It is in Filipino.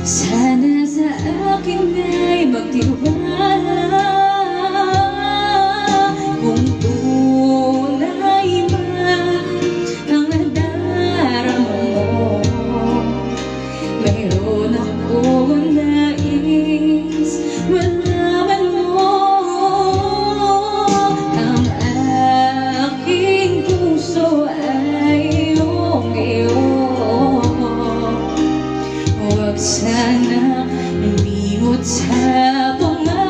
Sana sa akin ay magtiwala kung tunay man ang nadarama mo. Mayroon akong nais malaman mo. Ang aking puso ay iyong-iyo. Huwag sana lumimot sa pangarap.